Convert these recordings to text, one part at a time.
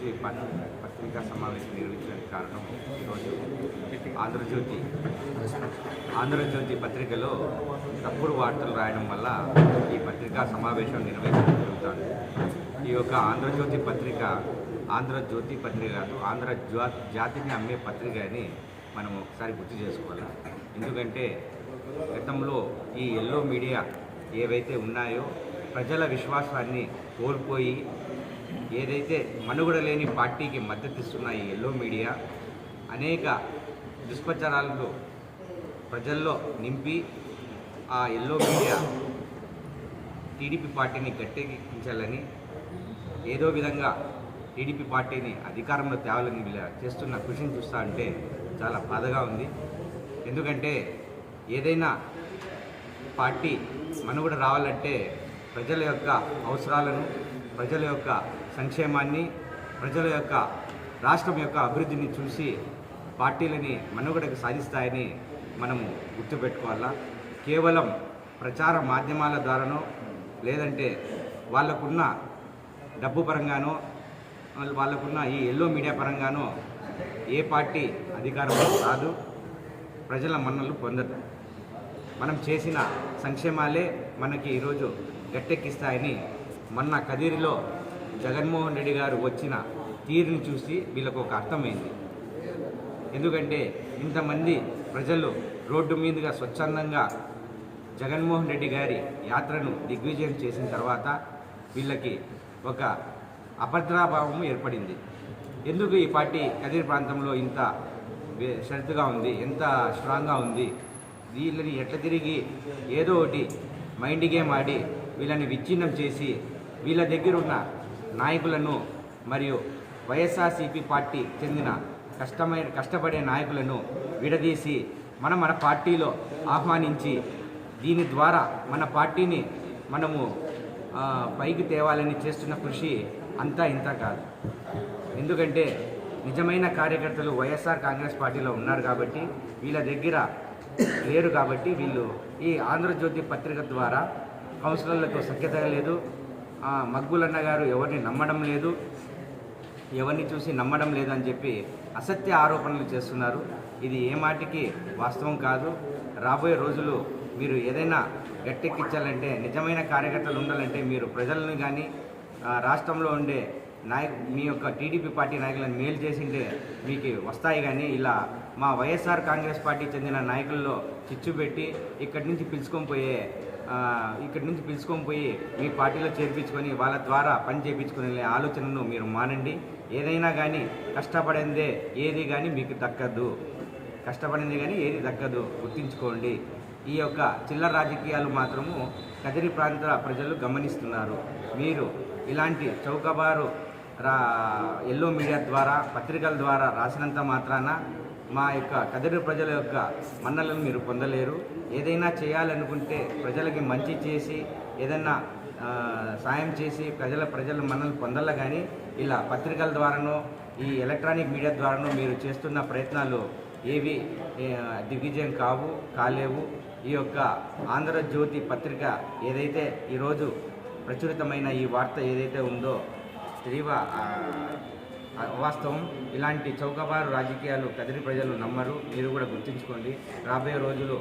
ఆంధ్రజ్యోతి పత్రికా సమావేశం నిర్వహించడానికి కారణం ఈరోజు ఆంధ్రజ్యోతి పత్రికలో తప్పుడు వార్తలు రాయడం వల్ల ఈ పత్రికా సమావేశం నిర్వహించడం జరుగుతుంది. ఈ యొక్క ఆంధ్రజ్యోతి పత్రిక కాదు, జాతిని అమ్మే పత్రిక అని మనం ఒకసారి గుర్తు చేసుకోవాలి. ఎందుకంటే గతంలో ఈ ఎల్లో మీడియా ఏవైతే ఉన్నాయో ప్రజల విశ్వాసాన్ని కోల్పోయి ఏదైతే మనుగడ లేని పార్టీకి మద్దతు ఇస్తున్న ఈ ఎల్లో మీడియా అనేక దుష్ప్రచారాలను ప్రజల్లో నింపి ఆ ఎల్లో మీడియా టీడీపీ పార్టీని గట్టెక్కించాలని ఏదో విధంగా టీడీపీ పార్టీని అధికారంలో తేవాలని చేస్తున్న కృషిని చూస్తా అంటే చాలా బాధగా ఉంది. ఎందుకంటే ఏదైనా పార్టీ మనుగడ రావాలంటే ప్రజల యొక్క అవసరాలను, ప్రజల యొక్క సంక్షేమాన్ని, ప్రజల యొక్క రాష్ట్రం యొక్క అభివృద్ధిని చూసి పార్టీలని మనుగడకు సాధిస్తాయని మనము గుర్తుపెట్టుకోవాలా. కేవలం ప్రచార మాధ్యమాల ద్వారానో లేదంటే వాళ్ళకున్న డబ్బు పరంగానో వాళ్ళకున్న ఈ ఎల్లో మీడియా పరంగానో ఏ పార్టీ అధికారంలో రాదు, ప్రజల మన్నలు పొందదు. మనం చేసిన సంక్షేమాలే మనకి ఈరోజు గట్టెక్కిస్తాయని మొన్న కదిరిలో జగన్మోహన్ రెడ్డి గారు వచ్చిన తీరుని చూసి వీళ్ళకు ఒక అర్థమైంది. ఎందుకంటే ఇంతమంది ప్రజలు రోడ్డు మీదుగా స్వచ్ఛందంగా జగన్మోహన్ రెడ్డి గారి యాత్రను దిగ్విజయం చేసిన తర్వాత వీళ్ళకి ఒక అభద్రాభావం ఏర్పడింది. ఎందుకు ఈ పార్టీ కదిరి ప్రాంతంలో ఇంత షరతుగా ఉంది, ఎంత స్ట్రాంగ్గా ఉంది, వీళ్ళని ఎట్లా తిరిగి ఏదో ఒకటి మైండ్ గేమ్ ఆడి వీళ్ళని విచ్ఛిన్నం చేసి వీళ్ళ దగ్గర ఉన్న నాయకులను మరియు వైఎస్ఆర్సీపీ పార్టీ చెందిన కష్టపడే నాయకులను విడదీసి మన పార్టీలో ఆహ్వానించి దీని ద్వారా మన పార్టీని మనము పైకి తేవాలని చేస్తున్న కృషి అంతా ఇంత కాదు. ఎందుకంటే నిజమైన కార్యకర్తలు వైఎస్ఆర్ కాంగ్రెస్ పార్టీలో ఉన్నారు కాబట్టి వీళ్ళ దగ్గర లేరు కాబట్టి వీళ్ళు ఈ ఆంధ్రజ్యోతి పత్రిక ద్వారా కౌన్సిలర్లతో సఖ్యత లేదు, మగ్గులన్న గారు ఎవరిని నమ్మడం లేదు, ఎవరిని చూసి నమ్మడం లేదు అని చెప్పి అసత్య ఆరోపణలు చేస్తున్నారు. ఇది ఏ మాటికి వాస్తవం కాదు. రాబోయే రోజులు మీరు ఏదైనా గట్టెక్కించాలంటే, నిజమైన కార్యకర్తలు ఉండాలంటే మీరు ప్రజలను కానీ రాష్ట్రంలో ఉండే మీ యొక్క టీడీపీ పార్టీ నాయకులను మేలు చేసింటే మీకు వస్తాయి. కానీ ఇలా మా వైఎస్ఆర్ కాంగ్రెస్ పార్టీ చెందిన నాయకుల్లో చిచ్చు పెట్టి ఇక్కడి నుంచి పిలుచుకొని పోయి మీ పార్టీలో చేర్పించుకొని వాళ్ళ ద్వారా పని చేయించుకునే ఆలోచనను మీరు మానండి. ఏదైనా కానీ కష్టపడిందే ఏది కానీ మీకు దక్కదు, గుర్తుంచుకోండి. ఈ యొక్క చిల్లర రాజకీయాలు మాత్రము కదిరి ప్రాంత ప్రజలు గమనిస్తున్నారు. మీరు ఇలాంటి చౌకబారు ఎల్లో మీడియా ద్వారా, పత్రికల ద్వారా రాసినంత మాత్రాన మా యొక్క కదిరి ప్రజల యొక్క మన్నలను మీరు పొందలేరు. ఏదైనా చేయాలనుకుంటే ప్రజలకి మంచి చేసి ఏదైనా సాయం చేసి ప్రజల మన్నలు పొందాల. కానీ ఇలా పత్రికల ద్వారానో ఈ ఎలక్ట్రానిక్ మీడియా ద్వారానో మీరు చేస్తున్న ప్రయత్నాలు ఏవి దిగ్విజయం కాలేవు. ఈ యొక్క ఆంధ్రజ్యోతి పత్రిక ఏదైతే ఈరోజు ప్రచురితమైన ఈ వార్త ఏదైతే ఉందో వాస్తవం. ఇలాంటి చౌకబారు రాజకీయాలు కదిరి ప్రజలు నమ్మరు, మీరు కూడా గుర్తుంచుకోండి. రాబోయే రోజులు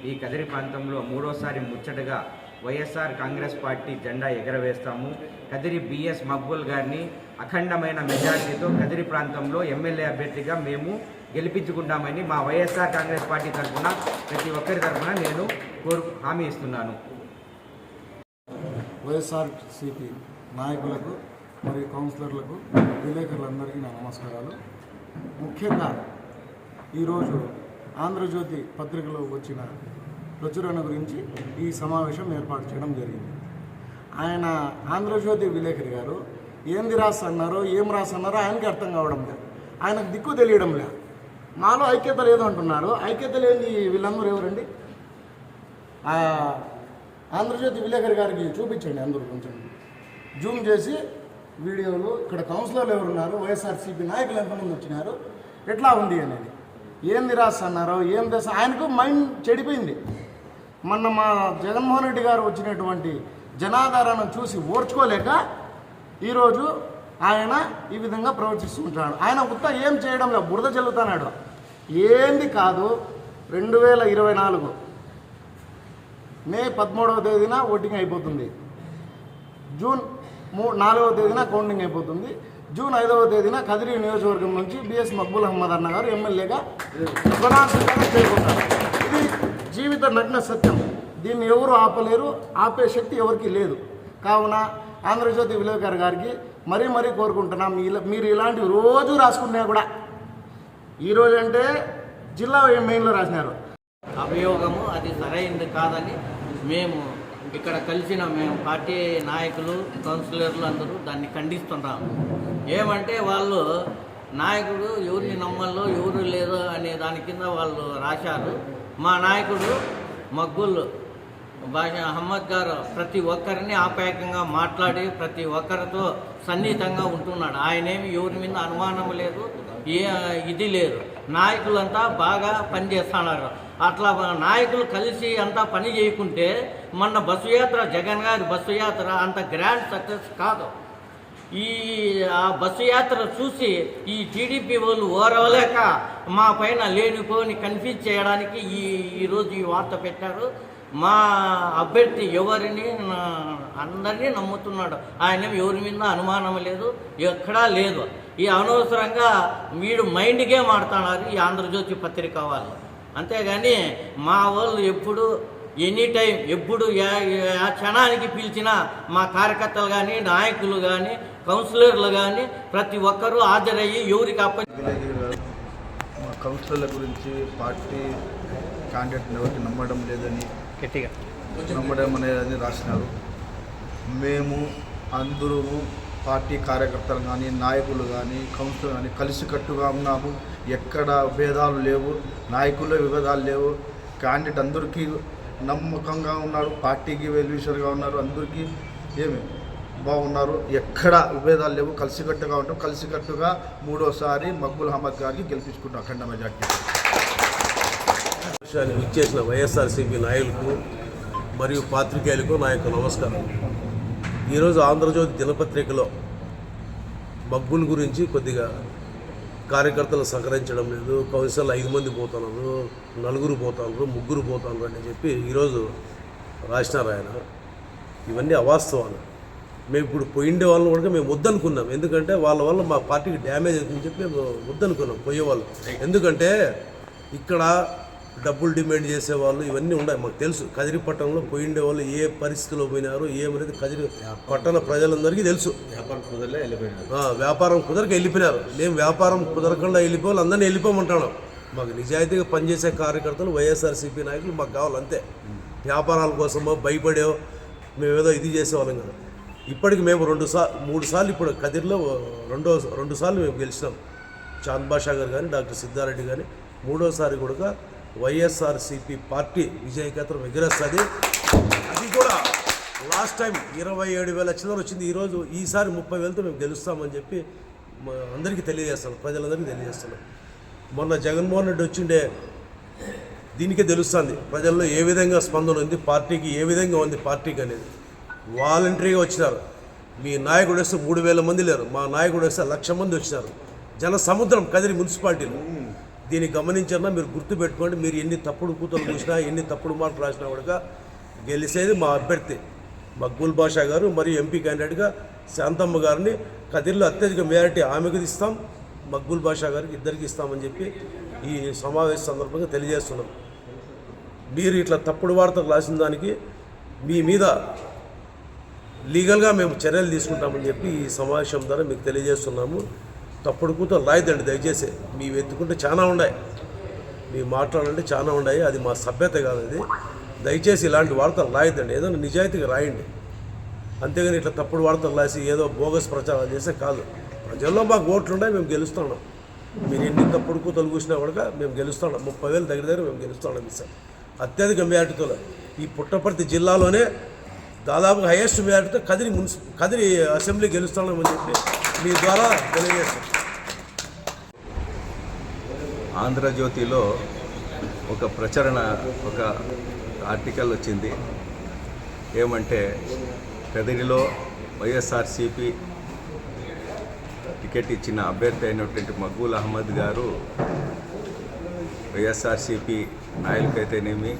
ఈ కదిరి ప్రాంతంలో మూడోసారి ముచ్చటగా వైఎస్ఆర్ కాంగ్రెస్ పార్టీ జెండా ఎగరవేస్తాము. కదిరి బిఎస్ మక్బూల్ గారిని అఖండమైన మెజారిటీతో కదిరి ప్రాంతంలో ఎమ్మెల్యే అభ్యర్థిగా మేము గెలిపించుకుంటామని మా వైఎస్ఆర్ కాంగ్రెస్ పార్టీ తరఫున ప్రతి ఒక్కరి తరఫున నేను హామీ ఇస్తున్నాను. వైఎస్ఆర్సీపీ నాయకులకు మరియు కౌన్సిలర్లకు, విలేకరులందరికీ నా నమస్కారాలు. ముఖ్యంగా ఈరోజు ఆంధ్రజ్యోతి పత్రికలో వచ్చిన ప్రచురణ గురించి ఈ సమావేశం ఏర్పాటు చేయడం జరిగింది. ఆయన ఆంధ్రజ్యోతి విలేకరి గారు ఏంది రాసన్నారో ఏం రాసన్నారో ఆయనకి అర్థం కావడం లేదు, ఆయనకు దిక్కు తెలియడం లేదు. మాలో ఐక్యత లేదు అంటున్నారు. ఐక్యత లేని వీళ్ళందరూ ఎవరండి? ఆంధ్రజ్యోతి విలేకరి గారికి చూపించండి, అందరూ కొంచెం జూమ్ చేసి వీడియోలు. ఇక్కడ కౌన్సిలర్లు ఎవరున్నారు, వైఎస్ఆర్సీపీ నాయకులు ఎంతమంది వచ్చినారు, ఎట్లా ఉంది అనేది, ఏంది రాసన్నారో ఏం దశ. ఆయనకు మైండ్ చెడిపోయింది. మొన్న మా జగన్మోహన్ రెడ్డి గారు వచ్చినటువంటి జనాధారణ చూసి ఓర్చుకోలేక ఈరోజు ఆయన ఈ విధంగా ప్రవర్తిస్తూ ఉంటాడు. ఆయన ఉత్త ఏం చేయడం లేదు, బురద జల్లుతున్నాడు. ఏంది కాదు, 2024 మే 13వ తేదీన ఓటింగ్ అయిపోతుంది, జూన్ 4వ తేదీన కౌంటింగ్ అయిపోతుంది, జూన్ 5వ తేదీన కదిరి నియోజకవర్గం నుంచి బిఎస్ మక్బూల్ అహ్మద్ అన్న గారు ఎమ్మెల్యేగా ప్రమాణ స్వీకారం చేయబోతారు. ఇది జీవిత నగ్న సత్యం. దీన్ని ఎవరు ఆపలేరు, ఆపే శక్తి ఎవరికి లేదు. కావున ఆంధ్రజ్యోతి విలేకర్ గారికి మరీ కోరుకుంటున్నాం, మీరు ఇలాంటివి రోజు రాసుకున్నా కూడా, ఈరోజు అంటే జిల్లా మెయిన్లో రాసినారు అభియోగము అది సరైనది కాదని మేము ఇక్కడ కలిసిన పార్టీ నాయకులు కౌన్సిలర్లు అందరూ దాన్ని ఖండిస్తున్నాము. ఏమంటే వాళ్ళు నాయకుడు ఎవరిని నమ్మల్లో ఎవరు లేదో అనే దాని కింద వాళ్ళు రాశారు. మా నాయకుడు మక్బూల్ అహ్మద్ గారు ప్రతి ఒక్కరిని ఆప్యాయంగా మాట్లాడి ప్రతి ఒక్కరితో సన్నిహితంగా ఉంటున్నాడు. ఆయనేమి ఎవరి మీద అనుమానం లేదు, ఇది లేదు. నాయకులంతా బాగా పనిచేస్తున్నారు. అట్లా నాయకులు కలిసి అంతా పని చేయకుంటే మొన్న బస్సు యాత్ర, జగన్ గారి బస్సు యాత్ర అంత గ్రాండ్ సక్సెస్ కాదు. ఆ బస్సు యాత్ర చూసి ఈ టీడీపీ వాళ్ళు ఓరవలేక మా పైన లేనిపోని కన్ఫ్యూజ్ చేయడానికి ఈరోజు ఈ వార్త పెట్టారు. మా అభ్యర్థి ఎవరిని అందరినీ నమ్ముతున్నాడు. ఆయన ఎవరి మీద అనుమానం లేదు, ఎక్కడా లేదు. ఈ అనవసరంగా వీడు మైండ్ గేమ్ ఆడుతున్నారు ఈ ఆంధ్రజ్యోతి పత్రిక వాళ్ళు. అంతేగాని మా వాళ్ళు ఎప్పుడు ఎనీ టైం ఎప్పుడు ఆ క్షణానికి పిలిచినా మా కార్యకర్తలు కానీ నాయకులు కానీ కౌన్సిలర్లు కానీ ప్రతి ఒక్కరూ హాజరయ్యి ఎవరికి మా కౌన్సిలర్ల గురించి పార్టీ క్యాండిడేట్ని ఎవరికి నమ్మడం లేదని గట్టిగా నమ్మడం అనేది రాసినారు. మేము అందరూ పార్టీ కార్యకర్తలు కానీ నాయకులు కానీ కౌన్సిలర్ కానీ కలిసికట్టుగా ఉన్నాము. ఎక్కడ భేదాలు లేవు, నాయకుల్లో విభేదాలు లేవు. క్యాండిడేట్ అందరికీ నమ్మకంగా ఉన్నారు, పార్టీకి వెల్విషర్గా ఉన్నారు, అందరికీ ఏమి బాగున్నారు. ఎక్కడ విభేదాలు లేవు, కలిసికట్టుగా ఉంటాం. కలిసికట్టుగా మూడోసారి మక్బూల్ అహ్మద్ గారికి గెలిపించుకుంటాం అఖండ మెజార్టీ. ఇచ్చేసిన వైఎస్ఆర్సీపీ నాయకులకు మరియు పాత్రికేయులకు నా యొక్క నమస్కారం. ఈరోజు ఆంధ్రజ్యోతి దినపత్రికలో మక్బూల్ గురించి కొద్దిగా కార్యకర్తలు సహకరించడం లేదు, కౌన్సిలర్లు 5 మంది పోతున్నారు, 4 పోతున్నారు, 3 పోతున్నారు అని చెప్పి ఈరోజు రాసినారు ఆయన. ఇవన్నీ అవాస్తవాలు. మేము ఇప్పుడు పోయిండే వాళ్ళని కూడా మేము వద్దనుకున్నాం. ఎందుకంటే వాళ్ళ వల్ల మా పార్టీకి డ్యామేజ్ అవుతుందని చెప్పి మేము వద్దనుకున్నాం పోయేవాళ్ళు. ఎందుకంటే ఇక్కడ డబ్బులు డిమాండ్ చేసేవాళ్ళు ఇవన్నీ ఉన్నాయి, మాకు తెలుసు. కదిరి పట్టణంలో పోయిండే వాళ్ళు ఏ పరిస్థితిలో పోయినారు ఏమనేది కదిరి పట్టణ ప్రజలందరికీ తెలుసు. వ్యాపారం కుదరక వెళ్ళిపోయినారు. మేము వ్యాపారం కుదరకుండా వెళ్ళిపోవాలి, అందరినీ వెళ్ళిపోమంటాను. మాకు నిజాయితీగా పనిచేసే కార్యకర్తలు వైఎస్ఆర్సీపీ నాయకులు మాకు కావాలి అంతే. వ్యాపారాల కోసమో భయపడేవో మేమేదో ఇది చేసేవాళ్ళం కదా. ఇప్పటికి మేము 3 సార్లు ఇప్పుడు కదిరిలో రెండు సార్లు మేము గెలిచినాం. చాంద్ బాషా గారు కానీ డాక్టర్ సిద్ధారెడ్డి కానీ. 3వసారి కూడా వైఎస్ఆర్సీపీ పార్టీ విజయకేతనం ఎగిరేస్తుంది. అది కూడా లాస్ట్ టైం 27,000 చిల్లర వచ్చింది. ఈసారి 30,000తో మేము గెలుస్తామని చెప్పి అందరికీ తెలియజేస్తాను, ప్రజలందరికీ తెలియజేస్తున్నాం. మొన్న జగన్మోహన్ రెడ్డి వచ్చిండే దీనికే తెలుస్తుంది ప్రజల్లో ఏ విధంగా స్పందన ఉంది, పార్టీకి ఏ విధంగా ఉంది పార్టీకి అనేది. వాలంటరీగా వచ్చినారు. మీ నాయకుడు వస్తే 3,000 మంది లేరు, మా నాయకుడు వస్తే 1,00,000 మంది వచ్చినారు. జన సముద్రం కదిరి మున్సిపాలిటీలో. దీన్ని గమనించన్నా మీరు గుర్తుపెట్టుకోండి. మీరు ఎన్ని తప్పుడు కూతురు చూసినా ఎన్ని తప్పుడు మాటలు రాసినా కూడా గెలిచేది మా అభ్యర్థి మక్బూల్ బాషా గారు మరియు ఎంపీ క్యాండిడేట్గా శాంతమ్మ గారిని కదిరిలో అత్యధిక మెజారిటీ ఆమెకు ఇస్తాం, మక్బూల్ బాషా గారికి ఇద్దరికి ఇస్తామని చెప్పి ఈ సమావేశ సందర్భంగా తెలియజేస్తున్నాం. మీరు ఇట్లా తప్పుడు వార్తలు రాసిన దానికి మీ మీద లీగల్గా మేము చర్యలు తీసుకుంటామని చెప్పి ఈ సమావేశం ద్వారా మీకు తెలియజేస్తున్నాము. తప్పుడు కూతురు రాయదండి దయచేసి. మీ వెతుకుంటే చాలా ఉన్నాయి, మీ మాట్లాడాలంటే చాలా ఉన్నాయి. అది మా సభ్యత కాదు. అది దయచేసి ఇలాంటి వార్తలు రాయద్దండి. ఏదో నిజాయితీగా రాయండి, అంతేగాని ఇట్లా తప్పుడు వార్తలు రాసి ఏదో బోగస్ ప్రచారం చేస్తే కాదు. ప్రజల్లో మాకు ఓట్లు ఉన్నాయి, మేము గెలుస్తున్నాం. మీరు ఎన్ని తప్పుడు కూతలు కూసినా కూడా మేము గెలుస్తున్నాం. 30,000 దగ్గర మేము గెలుస్తున్నాం సార్, అత్యధిక మెజార్టీతో. ఈ పుట్టపర్తి జిల్లాలోనే దాదాపు హైయెస్ట్ మెజార్టీతో కదిరి అసెంబ్లీ గెలుస్తున్నామని చెప్పి మీ ద్వారా తెలియజేస్తాం. ఆంధ్రజ్యోతిలో ఒక ప్రచురణ, ఒక ఆర్టికల్ వచ్చింది. ఏమంటే కదిరిలో వైఎస్ఆర్సీపీ టికెట్ ఇచ్చిన అభ్యర్థి అయినటువంటి మక్బూల్ అహ్మద్ గారు వైఎస్ఆర్సీపీ నాయకులకైతేనేమి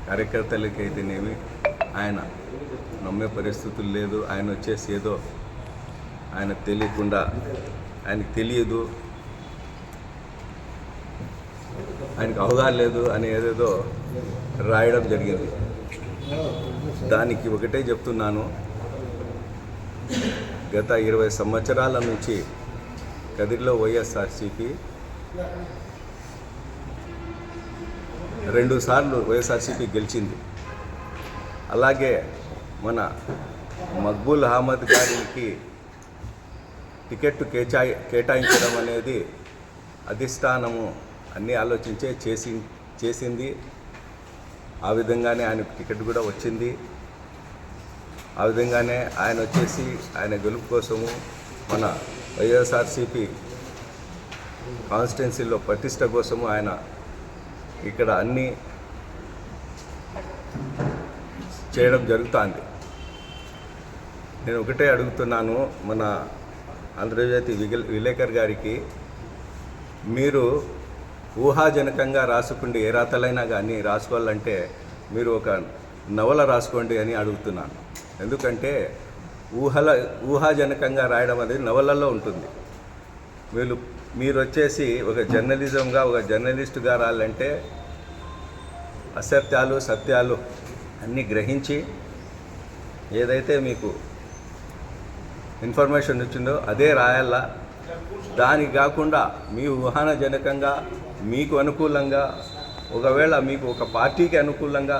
కార్యకర్తలకైతేనేమి ఆయన నమ్మే పరిస్థితులు లేదు. ఆయన వచ్చేసి ఏదో ఆయన తెలియకుండా ఆయనకు తెలియదు, ఆయనకు అవగాహన లేదు అని ఏదేదో రాయడం జరిగింది. దానికి ఒకటే చెప్తున్నాను, గత 20 సంవత్సరాల నుంచి కదిరిలో వైఎస్ఆర్సీపీ 2 సార్లు వైఎస్ఆర్సీపీ గెలిచింది. అలాగే మన మక్బూల్ అహ్మద్ గారికి టికెట్ కేటాయించడం అనేది అధిష్టానము అన్నీ ఆలోచించే చేసింది. ఆ విధంగానే ఆయనకు టికెట్ కూడా వచ్చింది. ఆ విధంగానే ఆయన వచ్చేసి ఆయన గెలుపు కోసము మన వైఎస్ఆర్సీపీ కాన్స్టిట్యున్సీలో ప్రతిష్ట కోసము ఆయన ఇక్కడ అన్నీ చేయడం జరుగుతుంది. నేను ఒకటే అడుగుతున్నాను మన ఆంధ్రజ్యోతి విలేకర్ గారికి, మీరు ఊహాజనకంగా రాసుకుండి ఏ రాతలైనా కానీ రాసుకోవాలంటే మీరు ఒక నవల రాసుకోండి అని అడుగుతున్నాను. ఎందుకంటే ఊహాజనకంగా రాయడం అనేది నవలల్లో ఉంటుంది. మీరు వచ్చేసి ఒక జర్నలిజంగా ఒక జర్నలిస్టుగా రాయాలంటే అసత్యాలు సత్యాలు అన్నీ గ్రహించి ఏదైతే మీకు ఇన్ఫర్మేషన్ వచ్చిందో అదే రాయాలా. దానికి కాకుండా మీ ఊహాజనకంగా మీకు అనుకూలంగా, ఒకవేళ మీకు ఒక పార్టీకి అనుకూలంగా,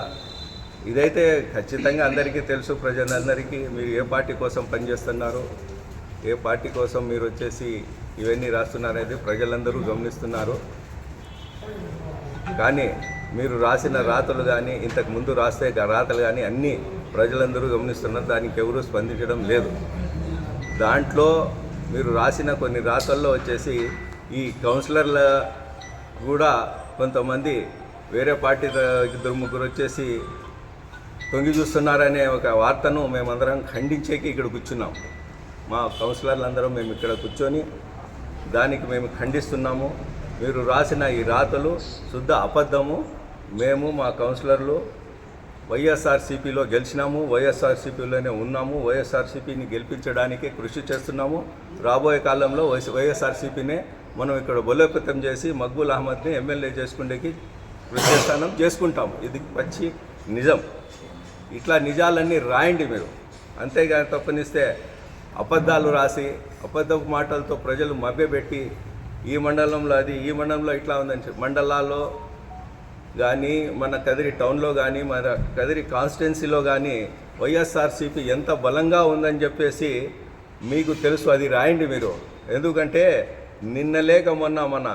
ఇదైతే ఖచ్చితంగా అందరికీ తెలుసు, ప్రజలందరికీ మీరు ఏ పార్టీ కోసం పనిచేస్తున్నారు, ఏ పార్టీ కోసం మీరు వచ్చేసి ఇవన్నీ రాస్తున్నారనేది ప్రజలందరూ గమనిస్తున్నారు. కానీ మీరు రాసిన రాతలు కానీ ఇంతకు ముందు రాస్తే రాతలు కానీ అన్నీ ప్రజలందరూ గమనిస్తున్నారు. దానికి ఎవరూ స్పందించడం లేదు. దాంట్లో మీరు రాసిన కొన్ని రాతల్లో వచ్చేసి ఈ కౌన్సిలర్ల కూడా కొంతమంది వేరే పార్టీ 2-3 వచ్చేసి తొంగి చూస్తున్నారనే ఒక వార్తను మేమందరం ఖండించేకి ఇక్కడ కూర్చున్నాం. మా కౌన్సిలర్లందరం మేము ఇక్కడ కూర్చొని దానికి మేము ఖండిస్తున్నాము. మీరు రాసిన ఈ రాతలు శుద్ధ అబద్ధము. మేము మా కౌన్సిలర్లు వైఎస్ఆర్సీపీలో గెలిచినాము, వైఎస్ఆర్సీపీలోనే ఉన్నాము, వైఎస్ఆర్సీపీని గెలిపించడానికి కృషి చేస్తున్నాము. రాబోయే కాలంలో వైఎస్ఆర్సీపీనే మనం ఇక్కడ బలోపేతం చేసి మక్బూల్ అహ్మద్ని ఎమ్మెల్యే చేసుకునేకి కృషి చేసుకుంటాము. ఇది పచ్చి నిజం. ఇట్లా నిజాలన్నీ రాయండి మీరు, అంతేగాని తప్పనిస్తే అబద్ధాలు రాసి అబద్ధపు మాటలతో ప్రజలు మభ్యపెట్టి ఈ మండలంలో అది, ఈ మండలంలో ఇట్లా ఉందని మండలాల్లో కానీ మన కదిరి టౌన్లో కానీ మన కదిరి కాన్స్టిట్యున్సీలో కానీ వైఎస్ఆర్సీపీ ఎంత బలంగా ఉందని చెప్పేసి మీకు తెలుసు. అది రాయండి మీరు. ఎందుకంటే నిన్న లేక మొన్న మన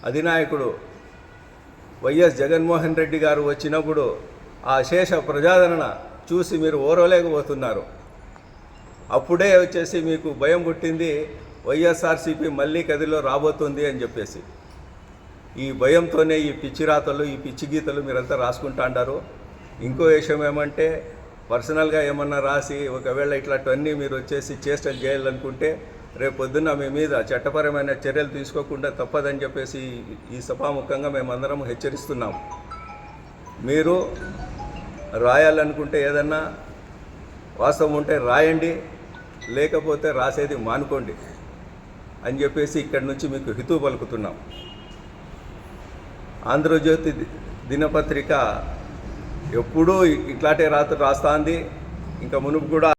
అధినాయకుడు వైఎస్ జగన్మోహన్ రెడ్డి గారు వచ్చినప్పుడు ఆ శేష ప్రజాదరణ చూసి మీరు ఓరలేకపోతున్నారు. అప్పుడే వచ్చేసి మీకు భయం పుట్టింది, వైఎస్ఆర్సీపీ మళ్ళీ కదిలో రాబోతుంది అని చెప్పేసి. ఈ భయంతోనే ఈ పిచ్చి రాతలు, ఈ పిచ్చి గీతలు మీరంతా రాసుకుంటా అంటారు. ఇంకో విషయం ఏమంటే, పర్సనల్గా ఏమన్నా రాసి ఒకవేళ ఇట్లాంటివన్నీ మీరు వచ్చేసి చేష్టలు చేయాలనుకుంటే రేపు పొద్దున్న మీ మీద చట్టపరమైన చర్యలు తీసుకోకుండా తప్పదని చెప్పేసి ఈ సభాముఖంగా మేమందరం హెచ్చరిస్తున్నాం. మీరు రాయాలనుకుంటే ఏదన్నా వాస్తవం ఉంటే రాయండి, లేకపోతే రాసేది మానుకోండి అని చెప్పేసి ఇక్కడి నుంచి మీకు హితవు పలుకుతున్నాం. ఆంధ్రజ్యోతి దినపత్రిక ఎప్పుడూ ఇట్లాంటి రాస్తుంది. ఇంకా మునుపు కూడా